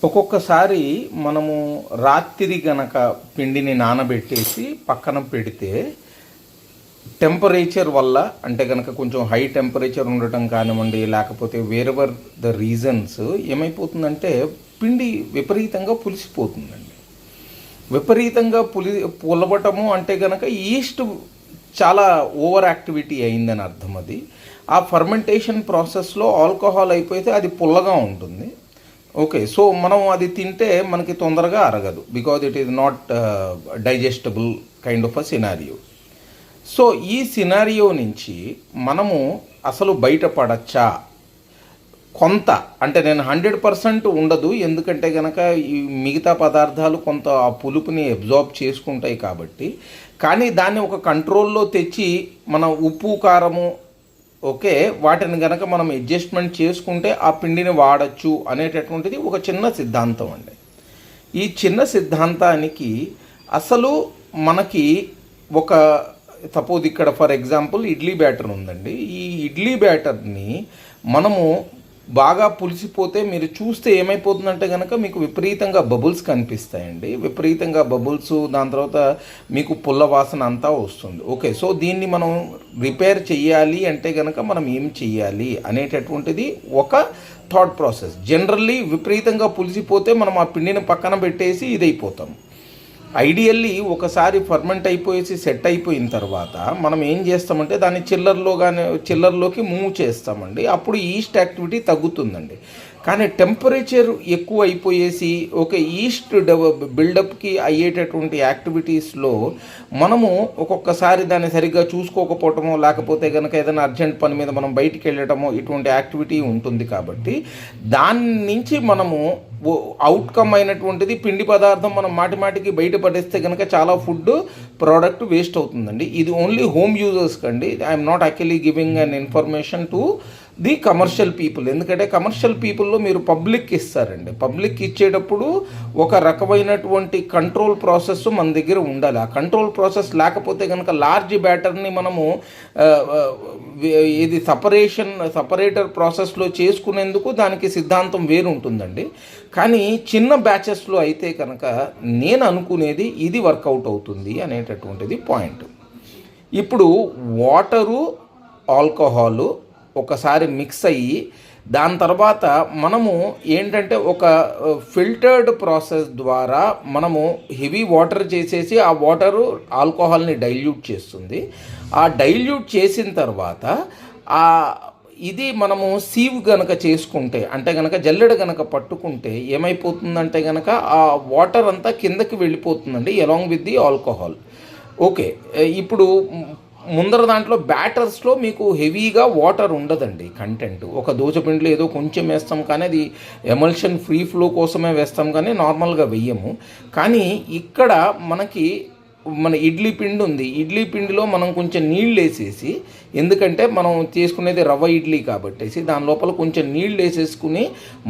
ఒక్కొక్కసారి మనము రాత్రి గనక పిండిని నానబెట్టేసి పక్కన పెడితే టెంపరేచర్ వల్ల అంటే కనుక కొంచెం హై టెంపరేచర్ ఉండటం కానివ్వండి, లేకపోతే వేరెవర్ ద రీజన్స్ ఏమైపోతుందంటే పిండి విపరీతంగా పులిసిపోతుందండి. విపరీతంగా పులవటము అంటే కనుక ఈస్ట్ చాలా ఓవర్ యాక్టివిటీ అయిందని అర్థం. అది ఆ ఫర్మెంటేషన్ ప్రాసెస్లో ఆల్కహాల్ అయిపోతే అది పుల్లగా ఉంటుంది. ఓకే, సో మనం అది తింటే మనకి తొందరగా అరగదు, because it is not digestible kind of a scenario. So ఈ సినారియో నుంచి మనము అసలు బయటపడచ్చా? కొంత అంటే నేను 100% ఉండదు, ఎందుకంటే కనుక ఈ మిగతా పదార్థాలు కొంత ఆ పులుపుని అబ్జార్బ్ చేసుకుంటాయి కాబట్టి. కానీ దాన్ని ఒక కంట్రోల్లో తెచ్చి మన ఉప్పు కారము ఓకే వాటిని కనుక మనం అడ్జస్ట్మెంట్ చేసుకుంటే ఆ పిండిని వాడచ్చు అనేటటువంటిది ఒక చిన్న సిద్ధాంతం అండి. ఈ చిన్న సిద్ధాంతానికి అసలు మనకి ఒక సపోజ్ ఇక్కడ ఫర్ ఎగ్జాంపుల్ ఇడ్లీ బ్యాటర్ ఉందండి. ఈ ఇడ్లీ బ్యాటర్ని మనము బాగా పులిసిపోతే మీరు చూస్తే ఏమైపోతుందంటే కనుక మీకు విపరీతంగా బబుల్స్ కనిపిస్తాయండి. విపరీతంగా బబుల్స్, దాని తర్వాత మీకు పుల్ల వాసన అంతా వస్తుంది. ఓకే, సో దీన్ని మనం రిపేర్ చేయాలి అంటే కనుక మనం ఏం చెయ్యాలి అనేటటువంటిది ఒక థాట్ ప్రాసెస్. జనరల్లీ విపరీతంగా పులిసిపోతే మనం ఆ పిండిని పక్కన పెట్టేసి ఇదైపోతాం. ఐడియల్లీ ఒకసారి ఫర్మెంట్ అయిపోయేసి సెట్ అయిపోయిన తర్వాత మనం ఏం చేస్తామంటే దాన్ని చిల్లర్లోకి మూవ్ చేస్తామండి. అప్పుడు ఈస్ట్ యాక్టివిటీ తగ్గుతుందండి. కానీ టెంపరేచర్ ఎక్కువ అయిపోయేసి ఓకే ఈస్ట్ బిల్డప్కి అయ్యేటటువంటి యాక్టివిటీస్లో మనము ఒక్కొక్కసారి దాన్ని సరిగ్గా చూసుకోకపోవటమో, లేకపోతే కనుక ఏదైనా అర్జెంట్ పని మీద మనం బయటికి వెళ్ళటమో ఇటువంటి యాక్టివిటీ ఉంటుంది. కాబట్టి దాని నుంచి మనము అవుట్కమ్ అయినటువంటిది పిండి పదార్థం మనం మాటిమాటికి బయట పడేస్తే కనుక చాలా ఫుడ్ ప్రోడక్ట్ వేస్ట్ అవుతుందండి. ఇది ఓన్లీ హోమ్ యూజర్స్కి అండి. I'm not actually giving an information to the commercial people. ఎందుకంటే కమర్షియల్ పీపుల్లో మీరు పబ్లిక్ ఇస్తారండి. పబ్లిక్ ఇచ్చేటప్పుడు ఒక రకమైనటువంటి కంట్రోల్ ప్రాసెస్ మన దగ్గర ఉండాలి. ఆ కంట్రోల్ ప్రాసెస్ లేకపోతే కనుక లార్జ్ బ్యాటర్ని మనము ఇది సపరేటర్ ప్రాసెస్లో చేసుకునేందుకు దానికి సిద్ధాంతం వేరు ఉంటుందండి. కానీ చిన్న బ్యాచెస్లో అయితే కనుక నేను అనుకునేది ఇది వర్కౌట్ అవుతుంది అనేటటువంటిది పాయింట్. ఇప్పుడు వాటరు, ఆల్కహాలు ఒకసారి మిక్స్ అయ్యి దాని తర్వాత మనము ఏంటంటే ఒక ఫిల్టర్డ్ ప్రాసెస్ ద్వారా మనము హెవీ వాటర్ చేసేసి ఆ వాటరు ఆల్కహాల్ని డైల్యూట్ చేస్తుంది. ఆ డైల్యూట్ చేసిన తర్వాత ఇది మనము సీవ్ గనక చేసుకుంటే అంటే కనుక జల్లెడ గనక పట్టుకుంటే ఏమైపోతుందంటే కనుక ఆ వాటర్ అంతా కిందకి వెళ్ళిపోతుందండి along with the alcohol. Okay, ఇప్పుడు ముందర దాంట్లో బ్యాటర్స్లో మీకు హెవీగా వాటర్ ఉండదండి కంటెంట్. ఒక దోసపిండిలో ఏదో కొంచెం వేస్తాం కానీ అది ఎమల్షన్ ఫ్రీ ఫ్లో కోసమే వేస్తాం కానీ నార్మల్గా వెయ్యము. కానీ ఇక్కడ మనకి మన ఇడ్లీ పిండి ఉంది. ఇడ్లీ పిండిలో మనం కొంచెం నీళ్ళు వేసేసి, ఎందుకంటే మనం చేసుకునేది రవ్వ ఇడ్లీ కాబట్టేసి దాని లోపల కొంచెం నీళ్ళు వేసేసుకుని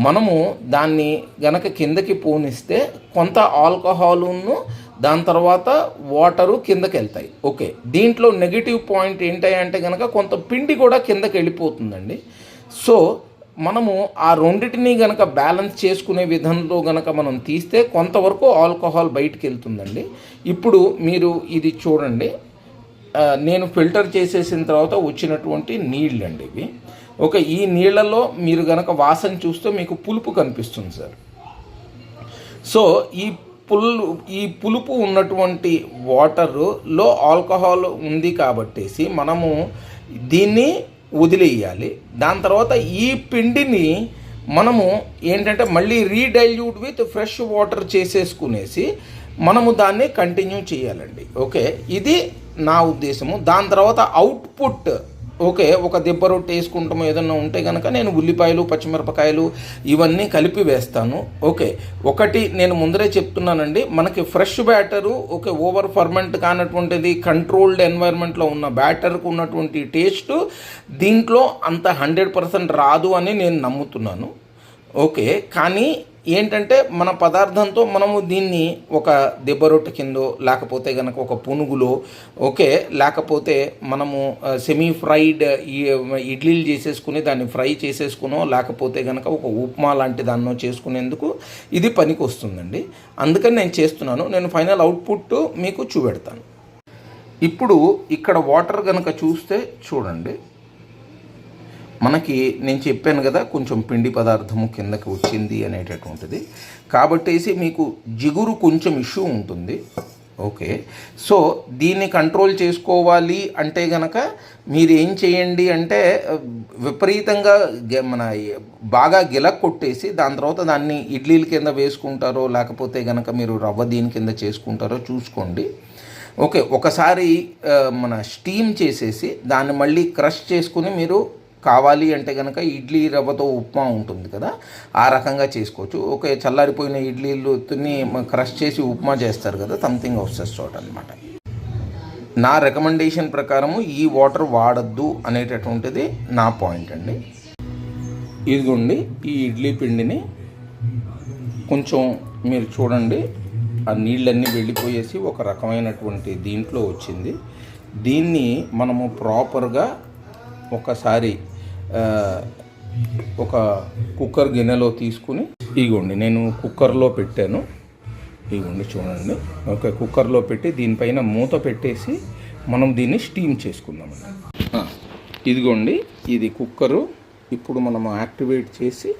మనము దాన్ని గనక కిందకి పోనిస్తే కొంత ఆల్కహాలును దాని తర్వాత వాటరు కిందకి వెళ్తాయి. ఓకే, దీంట్లో నెగిటివ్ పాయింట్ ఏంటంటే కనుక కొంత పిండి కూడా కిందకి వెళ్ళిపోతుందండి. సో మనము ఆ రెండింటినీ గనక బ్యాలెన్స్ చేసుకునే విధంలో గనక మనం తీస్తే కొంతవరకు ఆల్కహాల్ బయటికి వెళ్తుందండి. ఇప్పుడు మీరు ఇది చూడండి, నేను ఫిల్టర్ చేసేసిన తర్వాత వచ్చినటువంటి నీళ్ళండి ఇవి. ఓకే, ఈ నీళ్ళలో మీరు గనక వాసన చూస్తే మీకు పులుపు కనిపిస్తుంది సార్. సో ఈ పులుపు ఉన్నటువంటి వాటర్లో ఆల్కహాల్ ఉంది కాబట్టేసి మనము దీన్ని వదిలేయాలి. దాని తర్వాత ఈ పిండిని మనము ఏంటంటే మళ్ళీ రీడైల్యూట్ విత్ ఫ్రెష్ వాటర్ చేసేసుకునేసి మనము దాన్ని కంటిన్యూ చేయాలండి. ఓకే, ఇది నా ఉద్దేశము. దాని తర్వాత అవుట్పుట్ ఓకే ఒక దిబ్బ రొట్టె వేసుకుంటాము ఏదన్నా ఉంటే కనుక నేను ఉల్లిపాయలు, పచ్చిమిరపకాయలు ఇవన్నీ కలిపి వేస్తాను. ఓకే, ఒకటి నేను ముందరే చెప్తున్నానండి, మనకి fresh batter okay over ferment కానటువంటిది కంట్రోల్డ్ ఎన్వైర్న్మెంట్లో ఉన్న బ్యాటర్కు ఉన్నటువంటి టేస్ట్ దీంట్లో అంత 100% రాదు అని నేను నమ్ముతున్నాను. ఓకే. కానీ ఏంటంటే మన పదార్థంతో మనము దీన్ని ఒక దెబ్బ రొట్టె కిందో, లేకపోతే గనక ఒక పునుగులో, ఓకే, లేకపోతే మనము సెమీ ఫ్రైడ్ ఇడ్లీలు చేసేసుకుని దాన్ని ఫ్రై చేసేసుకునో, లేకపోతే గనక ఒక ఉప్మా లాంటి దాన్నో చేసుకునేందుకు ఇది పనికొస్తుందండి. అందుకని నేను చేస్తున్నాను. నేను ఫైనల్ అవుట్‌పుట్ మీకు చూపెడతాను. ఇప్పుడు ఇక్కడ వాటర్ గనక చూస్తే చూడండి. మనకి నేను చెప్పాను కదా, కొంచెం పిండి పదార్థము కిందకి వచ్చింది అనేటటువంటిది. కాబట్టేసి మీకు జిగురు కొంచెం ఇష్యూ ఉంటుంది. ఓకే. సో దీన్ని కంట్రోల్ చేసుకోవాలి అంటే గనక మీరు ఏం చేయండి అంటే విపరీతంగా మన బాగా కొట్టేసి దాని తర్వాత దాన్ని ఇడ్లీల కింద వేసుకుంటారో, లేకపోతే గనక మీరు రవ్వ దీని కింద చేసుకుంటారో చూసుకోండి. ఓకే. ఒకసారి మన స్టీమ్ చేసేసి దాన్ని మళ్ళీ క్రష్ చేసుకుని మీరు కావాలి అంటే కనుక ఇడ్లీ రవ్వతో ఉప్మా ఉంటుంది కదా, ఆ రకంగా చేసుకోవచ్చు. ఓకే. చల్లారిపోయిన ఇడ్లీలు క్రష్ చేసి ఉప్మా చేస్తారు కదా, సంథింగ్ ఆఫ్ సచ్ సార్ట్ అనమాట. నా రికమెండేషన్ ప్రకారము ఈ వాటర్ వాడద్దు అనేటటువంటిది నా పాయింట్ అండి. ఇదిగోండి, ఈ ఇడ్లీ పిండిని కొంచెం మీరు చూడండి, ఆ నీళ్ళన్నీ వెళ్ళిపోయేసి ఒక రకమైనటువంటి దీంట్లో వచ్చింది. దీన్ని మనము ప్రాపర్గా ఒకసారి ఒక కుక్కర్ గిన్నెలో తీసుకుని, ఇగోండి నేను కుక్కర్లో పెట్టాను. ఇగోండి చూడండి. ఓకే. కుక్కర్లో పెట్టి దీనిపైన మూత పెట్టేసి మనం దీన్ని స్టీమ్ చేసుకుందామండి. ఇదిగోండి, ఇది కుక్కరు. ఇప్పుడు మనం యాక్టివేట్ చేసి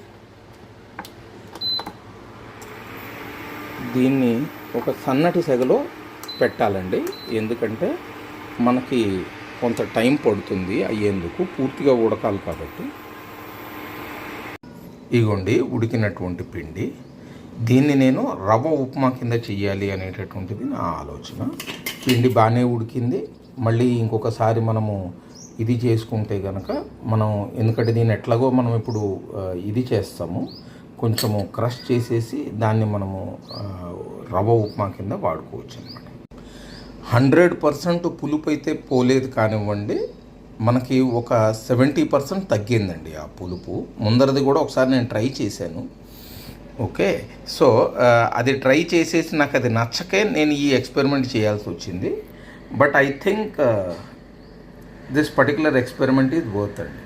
దీన్ని ఒక సన్నటి సెగలో పెట్టాలండి. ఎందుకంటే మనకి కొంత టైం పడుతుంది అయ్యేందుకు, పూర్తిగా ఉడకాలి కాబట్టి. ఇగోండి ఉడికినటువంటి పిండి. దీన్ని నేను రవ్వ ఉప్మా కింద చెయ్యాలి అనేటటువంటిది నా ఆలోచన. పిండి బాగానే ఉడికింది. మళ్ళీ ఇంకొకసారి మనము ఇది చేసుకుంటే కనుక మనం, ఎందుకంటే దీన్ని ఎట్లాగో మనం ఇప్పుడు ఇది చేస్తాము, కొంచెము క్రష్ చేసేసి దాన్ని మనము రవ్వ ఉప్మా కింద వాడుకోవచ్చు అన్నమాట. 100% పులుపు అయితే పోలేదు కానివ్వండి, మనకి ఒక 70% తగ్గిందండి ఆ పులుపు. ముందరది కూడా ఒకసారి నేను ట్రై చేశాను. ఓకే. సో అది ట్రై చేసేసి నాకు అది నచ్చకే నేను ఈ ఎక్స్పెరిమెంట్ చేయాల్సి వచ్చింది. But I think this particular experiment is worth అండి.